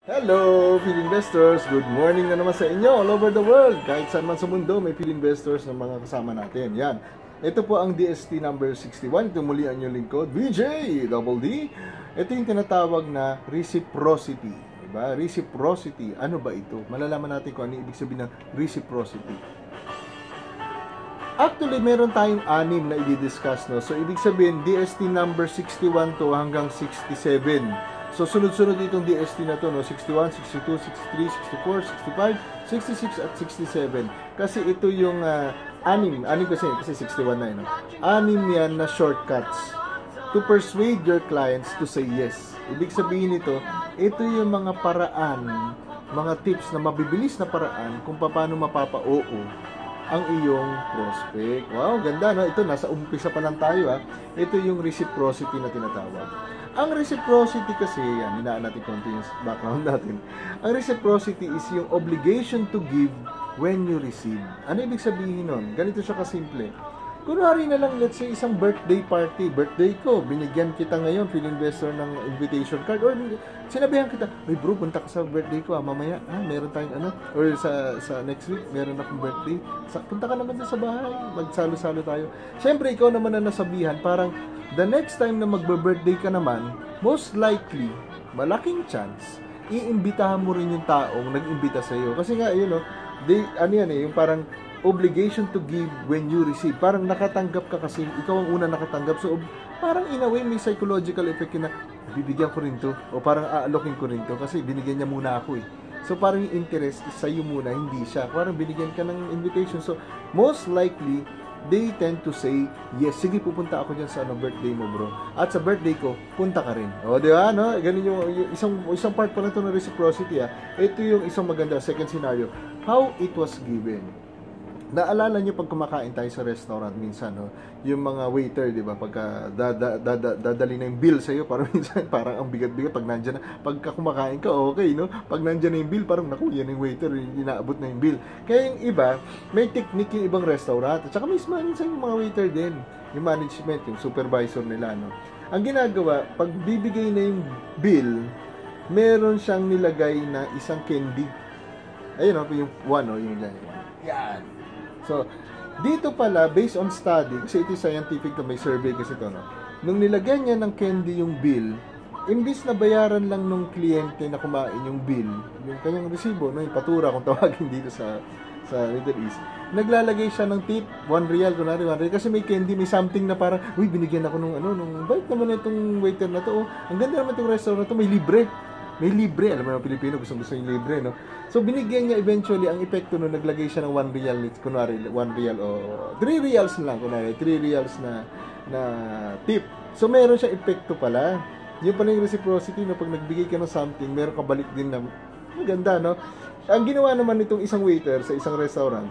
Hello, Philinvestors! Good morning na naman sa inyo all over the world. Kahit saan man sa mundo, may Philinvestors na mga kasama natin. Yan. Ito po ang DST number 61. Ito muli ang inyong lingkod, VJ Double D. Ito yung tinatawag na reciprocity. Diba? Reciprocity. Ano ba ito? Malalaman natin kung ano ibig sabihin ng reciprocity. Actually, meron tayong 6 na i-discuss. No? So, ibig sabihin, DST number 61 to hanggang 67. So, sunod-sunod itong DST na to, no? 61, 62, 63, 64, 65, 66, at 67. Kasi ito yung 6 kasi 61 na yun. No? 6 yan na shortcuts to persuade your clients to say yes. Ibig sabihin ito yung mga paraan, mga tips na mabibilis na paraan kung paano mapapa-oo ang iyong prospect. Wow, ganda, no? Ito, nasa umpisa pa lang tayo, ha? Ito yung reciprocity na tinatawag. Ang reciprocity kasi, yan, hinaan natin konti yung background natin. Ang reciprocity is yung obligation to give when you receive. Ano ibig sabihin nun? Ganito siya kasimple. Kunwari na lang, let's say, isang birthday party. Birthday ko, binigyan kita ngayon, Philinvestor, ng invitation card. Or sinabihan kita, "Ay bro, punta ka sa birthday ko, mamaya, meron tayong ano." Or sa next week, meron akong birthday. Punta ka naman sa bahay, magsalo-salo tayo. Siyempre, ikaw naman na nasabihan, parang, the next time na magbe-birthday ka naman, most likely, malaking chance, iimbitahan mo rin yung taong nag-imbita sa iyo. Kasi nga, yung parang obligation to give when you receive. Parang nakatanggap ka kasi, ikaw ang una nakatanggap. So, parang in a way, may psychological effect na, bibigyan ko rin to, o parang aalokin ko rin to, kasi binigyan niya muna ako eh. So, parang yung interest is sa'yo muna, hindi siya. Parang binigyan ka ng invitation. So, most likely, they tend to say, yes, sige, pupunta ako dyan sa birthday mo, bro. At sa birthday ko, punta ka rin. O, di ba, no? Ganun yung isang part pa na ito ng reciprocity, ha? Ito yung isang maganda, second scenario. How it was given. Naalala niyo pag kumakain tayo sa restaurant minsan, no? Yung mga waiter, di ba, pagka dadali na yung bill sa iyo, parang minsan parang ang bigat-bigat pag nandiyan na. Pagka kumakain ka, okay, no? Pag nandiyan na yung bill, parang naku, yan yung waiter, inaabot na yung bill. Kaya yung iba, may technique yung ibang restaurant. At saka minsan yung mga waiter din, yung management, yung supervisor nila, no? Ang ginagawa, pag bibigay na yung bill, meron siyang nilagay na isang candy. Ayun, no? Yung one, no? Yung yan. So, dito pala, based on study, kasi ito scientific to, may survey kasi ito, no? Nung nilagyan niya ng candy yung bill, imbis na bayaran lang nung kliyente na kumain yung bill, yung kanyang resibo, no, yung patura kung tawagin dito sa Middle East, naglalagay siya ng tip, 1 real, kunwari 1 real, kasi may candy, may something na parang, uy, binigyan ako nung bait naman na itong waiter na to, ang ganda naman itong restaurant na to, may libre, alam mo yung Pilipino, gusto yung libre, no? So, binigyan niya eventually, ang epekto no, naglagay siya ng 1 real, kunwari, 1 real o 3 reals lang, kunwari, 3 reals na tip. So, meron siyang epekto pala. Yung pala yung reciprocity, no? Pag nagbigay ka ng something, meron ka balik din na, maganda, no? Ang ginawa naman nitong isang waiter sa isang restaurant,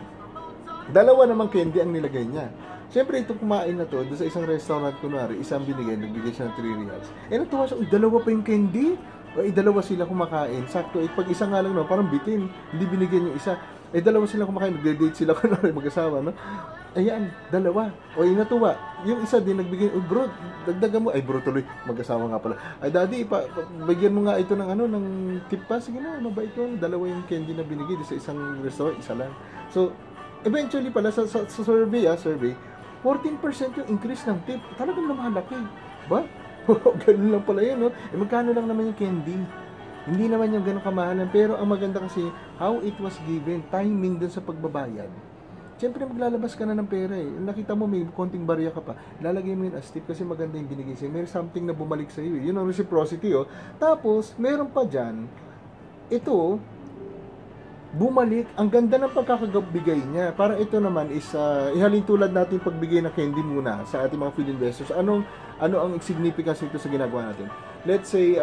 2 namang candy ang nilagay niya. Siyempre, itong kumain na to, doon sa isang restaurant, kunwari, isang binigay, nagbigay siya ng 3 reals. Natuwa siya, 2 pa yung candy? O 2 sila kumakain. Sakto, pag isa nga lang, no, parang bitin. Hindi binigyan yung isa. 2 sila kumakain. Nagde-date sila kunwari mag-asawa, no? Ayan, 2. O natuwa. Yung isa din nagbigay, bro, dagdagan mo. Ay, bro, tuloy. Mag-asawa nga pala. Ay, daddy, bigyan mo nga ito ng tip pa. Sige na, mabait yun. 2 yung candy na binigay sa isang restaurant, isa lang. So, eventually pala, sa survey, 14% yung increase ng tip. Talagang lumalaki. Ba? Ganun lang pala yun, no? Magkano lang naman yung candy? Hindi naman yung ganun kamahalan. Pero ang maganda kasi, how it was given, timing dun sa pagbabayad. Siyempre, maglalabas ka na ng pera eh. Nakita mo, may konting barya ka pa. Lalagay mo yun as tip kasi maganda yung binigay sa'yo. May something na bumalik sa'yo eh. Yun ang reciprocity, oh. Tapos, meron pa dyan, ito, bumalik, ang ganda ng pagkakabigay niya. Parang ito naman is, ihalin tulad natin pagbigay ng candy muna sa ating mga Philinvestors. Ano ang significance nito sa ginagawa natin? Let's say,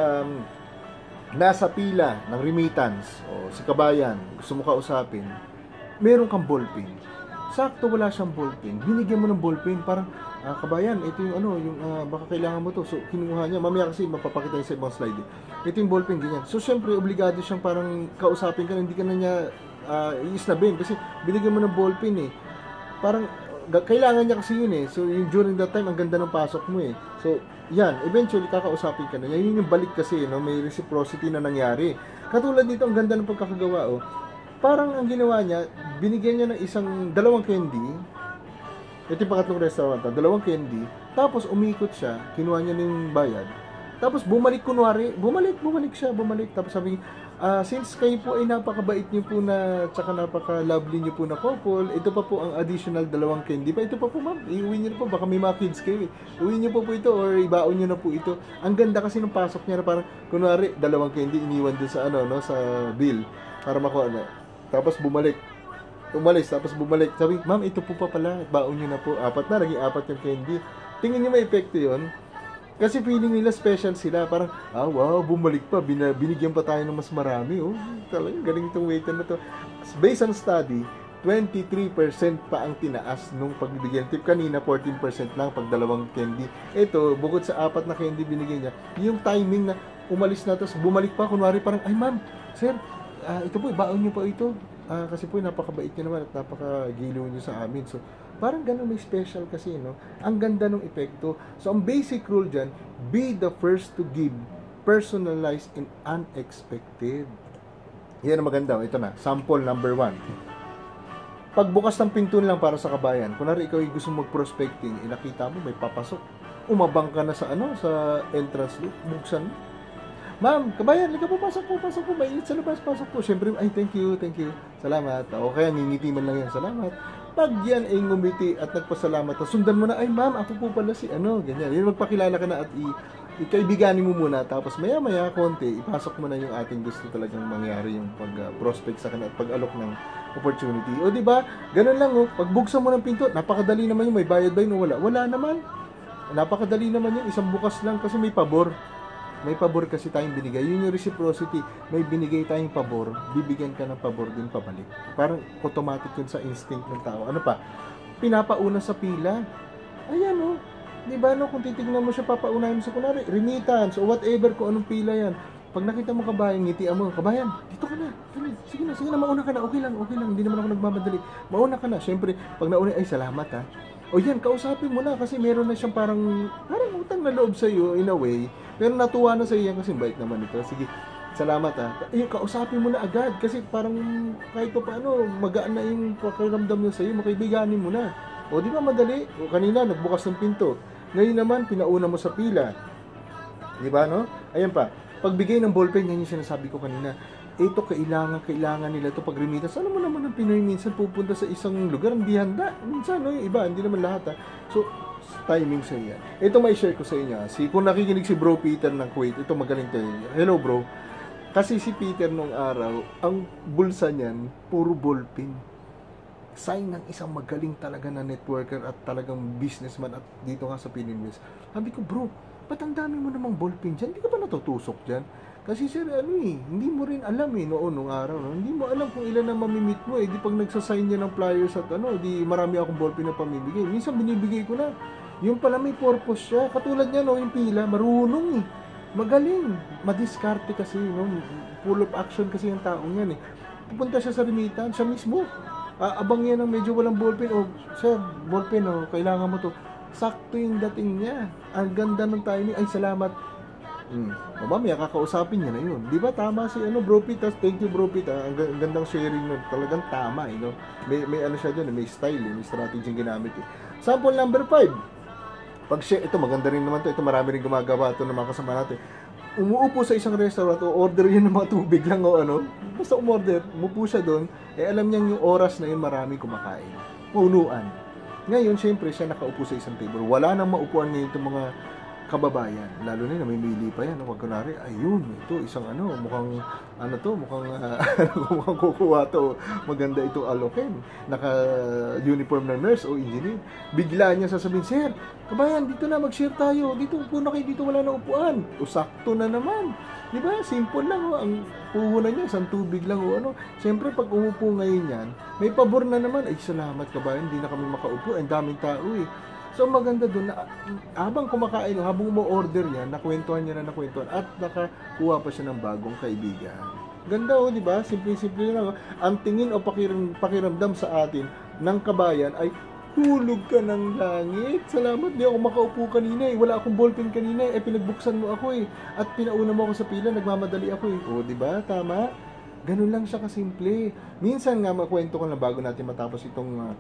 nasa pila ng remittance, o si kabayan, gusto mo kausapin, meron kang ballpen. Sakto, wala siyang ballpen. Binigyan mo ng ballpen, parang, kabayan, ito yung baka kailangan mo to. So, kinuha niya. Mamaya kasi mapapakita niya sa ibang slide. Ito yung ballpen, ganyan. So, syempre, obligado siyang parang kausapin ka, hindi ka na niya iisnabin kasi binigyan mo ng ballpen eh. Parang, kailangan niya kasi yun eh. So, yung during that time, ang ganda ng pasok mo eh. So, yan, eventually, kakausapin ka na. Yan yung balik kasi, no? May reciprocity na nangyari. Katulad dito, ang ganda ng pagkakagawa, oh. Parang ang ginawa niya, binigyan niya ng dalawang candy. Ito yung pangatlong restaurant, dalawang candy. Tapos umikot siya, kinuha niya ng bayad. Tapos bumalik bumalik. Tapos sabi niya, since kayo po ay napakabait niyo po na, tsaka napaka-lovely niyo po na couple, ito pa po ang additional dalawang candy pa. Ito pa po ma'am, iuwi niyo na po, baka may mga kids kayo eh. Uwi niyo po ito or ibaon niyo na po ito. Ang ganda kasi nung pasok niya na parang, kunwari, dalawang candy iniwan doon sa sa bill para makuha na. Tapos umalis, tapos bumalik. Sabi, ma'am, ito po pa pala, baon nyo na po. Naging apat yung candy. Tingin nyo may epekto yun? Kasi feeling nila special sila. Parang, wow, bumalik pa. Binigyan pa tayo ng mas marami. Oh, talagang galing itong waiter na to. Based on study, 23% pa ang tinaas nung pagbibigyan tip. Kanina, 14% lang pag dalawang candy. Ito, bukod sa apat na candy binigyan niya, yung timing na umalis na, tapos bumalik pa. Kunwari parang, ay ma'am, sir, ito po, baon nyo po ito. Kasi po, napakabait nyo naman at napakagiliw nyo sa amin. So, parang ganun may special kasi, no? Ang ganda ng epekto. So, ang basic rule dyan, be the first to give, personalized and unexpected. Yan ang maganda. Ito na, sample number 1. Pagbukas ng pinto lang para sa kabayan, kunwari ikaw ay gusto mag-prospecting, nakita mo, may papasok. Umabang ka na sa entrance loop, buksan mo. Ma'am, kabayan, liga po, pasok po, mainit sa labas, pasok po. Siyempre, ay, thank you, salamat. O kaya, ngingiti man lang yan, salamat. Pag yan ay ngumiti at nagpasalamat, sundan mo na, ay ma'am, ako po pala si ganyan. Yan, magpakilala ka na at ikaibiganin mo muna, tapos maya-maya, konti, ipasok mo na yung ating gusto talagang mangyari, yung pag-prospect sa kanila at pag-alok ng opportunity. O, di ba? Ganun lang, oh. Pagbuksan mo ng pinto, napakadali naman yung may bayad ba yun o wala? Wala naman. Napakadali naman yun, isang bukas lang kasi may pabor. May pabor kasi tayong binigay. Yun yung reciprocity. May binigay tayong pabor, bibigyan ka ng pabor din pabalik. Parang automatic yun sa instinct ng tao. Ano pa? Pinapauna sa pila. Ayan, oh. Diba, no? Kung titignan mo siya, papaunahin mo sa kunwari, remittance o whatever, kung anong pila yan. Pag nakita mo kabayan, ngitian mo, kabayan, dito ka na. Sige na, mauna ka na. Okay lang. Hindi naman ako nagmamadali. Mauna ka na. Siyempre, pag nauna, ay, salamat ha. O yan, kausapin mo na kasi meron na siyang parang utang na loob sa iyo in a way. Pero natuwa na sa iyo yan kasi bait naman ito. Sige, salamat ha. Ayun, kausapin mo na agad kasi parang kahit pa paano, magaan na yung pakiramdam niya sa iyo, makaibiganin mo na. O di ba madali? O kanina, nagbukas ng pinto. Ngayon naman, pinauna mo sa pila. Di ba, no? Ayan pa, pagbigay ng ballpen, yan yung sinasabi ko kanina. Ito, kailangan nila ito pag remittance. Alam mo naman ang Pinoy minsan pupunta sa isang lugar, hindi handa. Minsan, no, yung iba, hindi naman lahat ha. So, timing sa yan. Ito may share ko sa inyo. Kung nakikinig si Bro Peter ng Kuwait, ito magaling tayo. Hello bro. Kasi si Peter nung araw, ang bulsa niyan, puro ballpen. Sign ng isang magaling talaga na networker at talagang businessman at dito nga sa Pilipinas. Sabi ko, bro, ba't ang dami mo namang ballpen dyan? Hindi ka ba natutusok dyan? Kasi sir, hindi mo rin alam nung araw, no? Hindi mo alam kung ilan ang mamimit mo di pag nagsasign niya ng flyers at di marami akong ballpen na pamibigay. Minsan binibigay ko na. Yung pala may purpose siya. Katulad niya, yung pila, marunong Magaling. Madiskarte kasi, full of action kasi yung taong yan Pupunta siya sa remittance, siya mismo. Abang yan ng medyo walang ballpen. Sir, ballpen, kailangan mo to. Sakto yung dating niya. Ang ganda ng timing. Ay, salamat. Mamaya kakausapin niya na yun. Di ba tama si Bro Pete? Thank you Bro Pete. Ang gandang sharing nun. Talagang tama May siya dyan, may style, may strategy yung ginamit Sample number 5. Pag-share, ito maganda rin naman to. Ito marami rin gumagawa ito ng mga kasama natin. Umuupo sa isang restaurant o order yun ng mga tubig lang basta umorder, umupo siya doon, alam niya yung oras na yun marami kumakain. Punuan. Ngayon, syempre, siya nakaupo sa isang table. Wala nang maupuan ngayon itong mga kababayan, lalo na namimili pa yan, wag kunwari, ayun, ito, isang mukhang mukhang kukuha to, maganda ito alokin, naka-uniform ng nurse o engineer, bigla niya sasabihin, sir, kabayan, dito na, mag-share tayo, dito, upo na kayo, dito wala na upuan, sakto na naman, di ba, simple lang, ang puhunan niya, isang tubig lang, siyempre, pag umupo ngayon yan, may pabor na naman, ay, salamat kabayan, hindi na kami makaupo, ang daming tao So maganda doon na habang kumakain, habang mo-order niya, nakwentuhan at nakakuha pa siya ng bagong kaibigan. Ganda di ba? Simple-simple lang. Ang tingin o pakiramdam sa atin ng kabayan ay Hulog ka ng langit. Salamat, di ako makaupo kanina eh. Wala akong ballpen kanina eh. Pinagbuksan mo ako eh. At pinauna mo ako sa pila, nagmamadali ako eh. O, di ba? Tama? Ganun lang siya kasimple. Minsan nga, makwento ko na bago natin matapos itong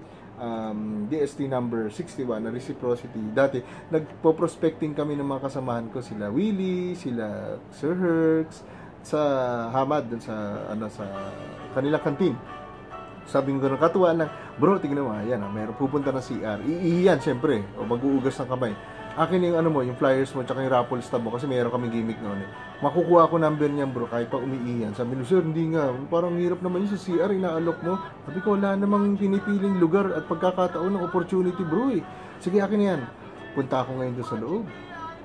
DST number 61 na reciprocity. Dati, nagpo-prospecting kami ng mga kasamahan ko. Sila Willie, sila Sir Herx, sa Hamad, dun sa, sa kanilang kantin. Sabi ko ng katuwaan lang, bro, tingnan mo, yan, meron pupunta na CR. Iiyan, syempre, o mag-uugas ng kamay. Akin yung yung flyers mo, tsaka yung raffle stub mo, kasi meron kaming gimmick noon eh. Makukuha ko number niyan, bro, kahit pa umiiyan. Sabi ko, sir, hindi nga, parang hirap naman yun sa CR, inaalok mo. Sabi ko, wala namang pinipiling lugar at pagkakataon ng opportunity, bro eh. Sige, akin yan. Punta ako ngayon doon sa loob.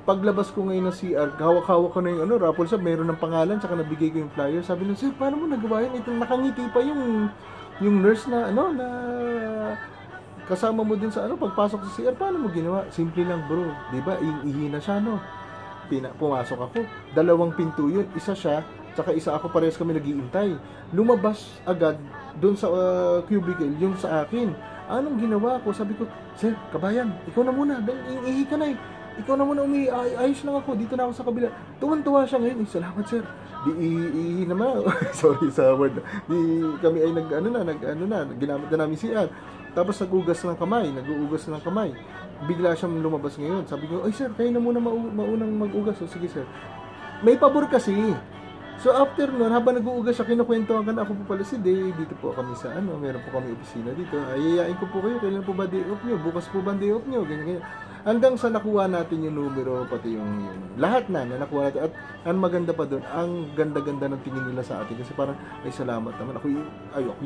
Paglabas ko ngayon ng CR, hawak-hawak ko na yung raffle stub, meron ng pangalan, tsaka nabigay ko yung flyer. Sabi ko, sir, paano mo nagawa yun? Itong nakangiti pa yung nurse na na kasama mo din sa pagpasok sa CR. Paano mo ginawa? Simple lang, bro, 'di ba? Ihina siya, pumasok ako, 2 pinto yun, isa siya tsaka isa ako, parehas kami nag-iintay. Lumabas agad doon sa cubicle yung sa akin. Anong ginawa ko? Sabi ko, sir, kabayan, ikaw na muna, ihi ka na eh. Ikaw na muna ayos lang ako, dito na ako sa kabila. Tuwan-tuwa siya ngayon, salamat sir. Di naman, sorry sa word. Di kami ay ginamit na namin CR. Tapos nag-uugas ng kamay. Bigla siyang lumabas ngayon. Sabi ko, ay sir, kayo na muna maunang mag-ugas. So, sige sir. May pabor kasi. So after nun, habang nag-uugas siya, kinukwentuhan ka na, ako po pala si Day, dito po kami sa meron po kami opisina dito. Ayayain ko po kayo, kailan po ba day off nyo? Bukas po ba day off nyo? Ganyan. Hanggang sa nakuha natin yung numero, pati yung lahat na nakuha natin. At ang maganda pa doon, ang ganda-ganda ng tingin nila sa atin. Kasi parang, ay salamat naman. Ako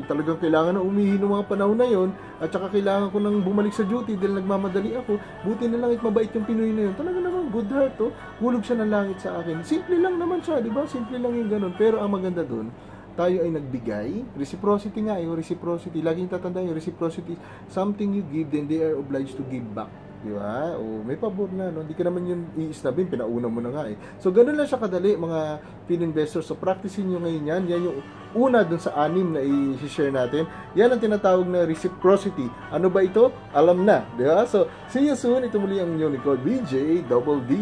talagang kailangan na umihi ng mga panahon na yon. At saka kailangan ko nang bumalik sa duty dahil nagmamadali ako. Buti na lang mabait yung Pinoy na yun. Talaga naman, good heart hulog siya ng langit sa akin. Simple lang naman siya, di ba? Simple lang yung ganun. Pero ang maganda doon, tayo ay nagbigay. Reciprocity nga, yung reciprocity. Laging tatandaan yung reciprocity. Something you give, then they are obliged to give back. Di ba? O, may pabor na, Hindi ka naman yun i-snabin, pinauna mo na nga eh. So, ganun lang siya kadali, mga Pininvestors. So, practicein nyo ngayon yan. Yan yung una dun sa 6 na i-share natin. Yan ang tinatawag na reciprocity. Ano ba ito? Alam na. Di ba? So, see you soon. Ito muli ang inyong lingkod, BJ Double D.